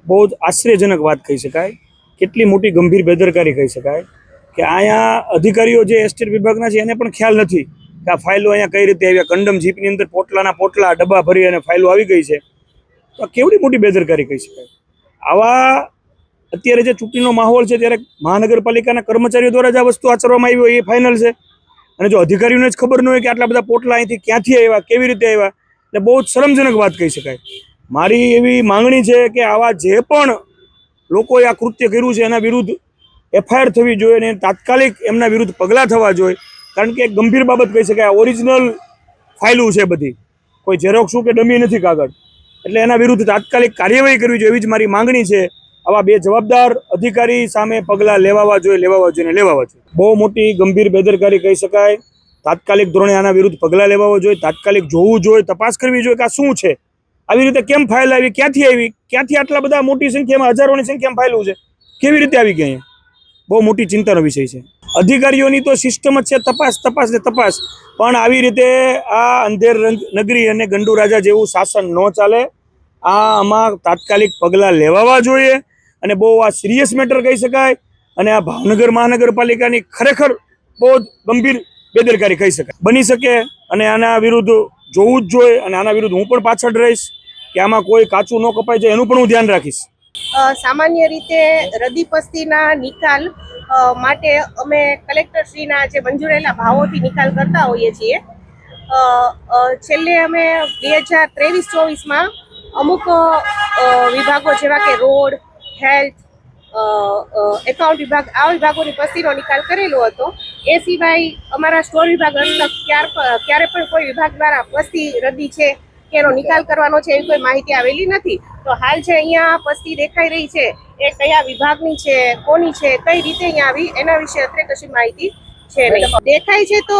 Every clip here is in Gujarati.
બહુ જ આશ્ચર્યજનક વાત કહી શકાય, કેટલી મોટી ગંભીર બેદરકારી કહી શકાય કે અહીંયા અધિકારીઓ જે એસ્ટેટ વિભાગના છે એને પણ ખ્યાલ નથી કે આ ફાઇલો અહીંયા કઈ રીતે આવ્યા. કંડમ જીપની અંદર પોટલાના પોટલા ડબ્બા ભરી અને ફાઇલો આવી ગઈ છે, તો કેવડી મોટી બેદરકારી કહી શકાય. આવા અત્યારે જે ચૂંટણીનો માહોલ છે ત્યારે મહાનગરપાલિકાના કર્મચારીઓ દ્વારા જ આ વસ્તુ આચરવામાં આવી હોય એ ફાઇનલ છે. અને જો અધિકારીઓને જ ખબર ન હોય કે આટલા બધા પોટલા અહીંથી ક્યાંથી આવ્યા, કેવી રીતે આવ્યા, એટલે બહુ જ શરમજનક વાત કહી શકાય. મારી એવી માંગણી છે કે આવા જે પણ લોકોએ આ કૃત્ય કર્યું છે એના વિરુદ્ધ એફઆઈઆર થવી જોઈએ અને તાત્કાલિક એમના વિરુદ્ધ પગલાં થવા જોઈએ. કારણ કે એક ગંભીર બાબત કહી શકાય, ઓરિજિનલ ફાઇલું છે બધી, કોઈ ઝેરોક્સું કે ડમી નથી કાગળ. એટલે એના વિરુદ્ધ તાત્કાલિક કાર્યવાહી કરવી જોઈએ, એવી જ મારી માંગણી છે. આવા બે જવાબદાર અધિકારી સામે પગલાં લેવાવા જોઈએ. બહુ મોટી ગંભીર બેદરકારી કહી શકાય. તાત્કાલિક ધોરણે આના વિરુદ્ધ પગલાં લેવા જોઈએ, તાત્કાલિક જોવું જોઈએ, તપાસ કરવી જોઈએ કે આ શું છે, આવી રીતે કેમ ફાઇલ આવી, ક્યાંથી આટલા બધા મોટી સંખ્યામાં હજારોની સંખ્યામાં ફાઇલો છે, કેવી રીતે આવી ગઈ અહીંયા. બહુ મોટી ચિંતાનો વિષય છે. અધિકારીઓની તો સિસ્ટમ જ છે તપાસ, પણ આવી રીતે આ અંધેર નગરી અને ગંડુ રાજા જેવું શાસન ન ચાલે. આમાં તાત્કાલિક પગલાં લેવાવા જોઈએ અને બહુ આ સિરિયસ મેટર કહી શકાય. અને આ ભાવનગર મહાનગરપાલિકાની ખરેખર બહુ જ ગંભીર બેદરકારી કહી શકાય. બની શકે અને આના વિરુદ્ધ જોવું જ જોઈએ અને આના વિરુદ્ધ હું પણ પાછળ રહીશ કે આમાં કોઈ કાચું ન કપાય જાય એનું પણ હું ધ્યાન રાખીશ. સામાન્ય રીતે રદી પસ્તીના નિકાલ માટે અમે કલેક્ટરશ્રીના જે મંજૂરેલા ભાવોથી નિકાલ કરતા હોઈએ છીએ. છેલ્લે અમે 2023-24માં અમુક વિભાગો જેવા કે રોડ, હેલ્થ, એકાઉન્ટ વિભાગ, આ વિભાગોની પસ્તીનો નિકાલ કરેલો હતો. એ સિવાય અમારા સ્ટોર વિભાગ અંતર ક્યારે પણ કોઈ વિભાગ દ્વારા પસ્તી રદી છે કે એનો નિકાલ કરવાનો છે એવી કોઈ માહિતી આવેલી નથી. તો હાલ જે અહીંયા પસ્તી દેખાઈ રહી છે એ કયા વિભાગની છે, કોની છે, કઈ રીતે અહીંયા આવી, એના વિશે અત્યારે કશી માહિતી છે નહીં. દેખાય છે તો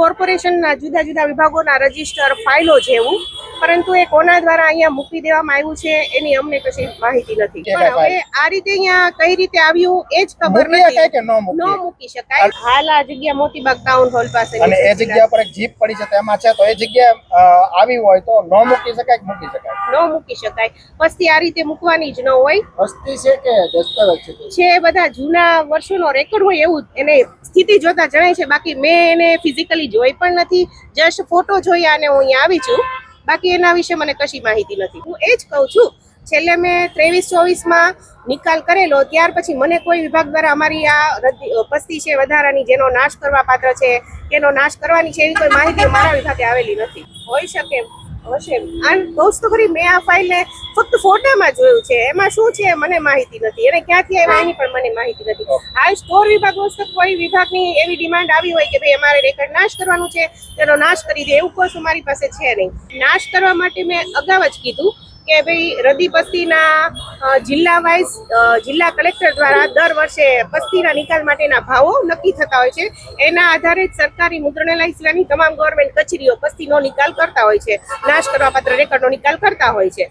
કોર્પોરેશનના જુદા જુદા વિભાગોના રજીસ્ટર, ફાઇલો જેવું, પરંતુ એ કોના દ્વારા અહીંયા મૂકી દેવામાં આવ્યું છે એની અમને કશી માહિતી નથી. પણ હવે આ રીતે અહીંયા કઈ રીતે આવ્યું એ જ ખબર નથી. ન મૂકી શકાય. હાલ આ જગ્યા મોતીબાગ ટાઉન હોલ પાસે અને એ જગ્યા પર એક જીપ પડી છે તેમાં છે, તો એ જગ્યા આવી હોય તો ન મૂકી શકાય કે મૂકી શકાય? ન મૂકી શકાય. પસ્તી આ રીતે મૂકવાની જ ન હોય. પસ્તી છે કે દસ્તાવેજ છે બધા જૂના વર્ષોનો રેકોર્ડ હોય એવું એને સ્થિતિ જોતા જણાય છે. બાકી મેં એને ફિઝિકલી જોઈ પણ નથી, જસ્ટ ફોટો જોયા અને હું અહીંયા આવી છું. બાકી એના વિશે મને કશી માહિતી નથી. હું એ જ કહું છું, છેલ્લે મેં 23-24માં નિકાલ કરેલો, ત્યાર પછી મને કોઈ વિભાગ દ્વારા અમારી આ પસ્તી છે વધારાની જેનો નાશ કરવા પાત્ર છે, એનો નાશ કરવાની છે એવી કોઈ માહિતી મારા વિભાગે આવેલી નથી. હોઈ શકે, હશે. આ કહું તો ખરી, મેં આ ફાઇલને ફક્ત ફોટામાં જોયું છે, એમાં શું છે મને માહિતી નથી, એને ક્યાંથી આવ્યા એની પણ મને માહિતી નથી. હાલ સ્ટોર વિભાગ વસ્તુ કોઈ વિભાગની એવી ડિમાન્ડ આવી હોય કે ભાઈ અમારે રેકર્ડ નાશ કરવાનું છે, તેનો નાશ કરી દે, એવું કશું મારી પાસે છે નહીં. નાશ કરવા માટે મેં અગાઉ જ કીધું કે ભાઈ રદી પસ્તીના જિલ્લા વાઇઝ જિલ્લા કલેક્ટર દ્વારા દર વર્ષે પસ્તીના નિકાલ માટેના ભાવો નક્કી થતા હોય છે. એના આધારે જ સરકારી મુદ્રણાલય સિવાયની તમામ ગવર્મેન્ટ કચેરીઓ પસ્તીનો નિકાલ કરતા હોય છે, નાશ કરવા પાત્ર રેકર્ડનો નિકાલ કરતા હોય છે.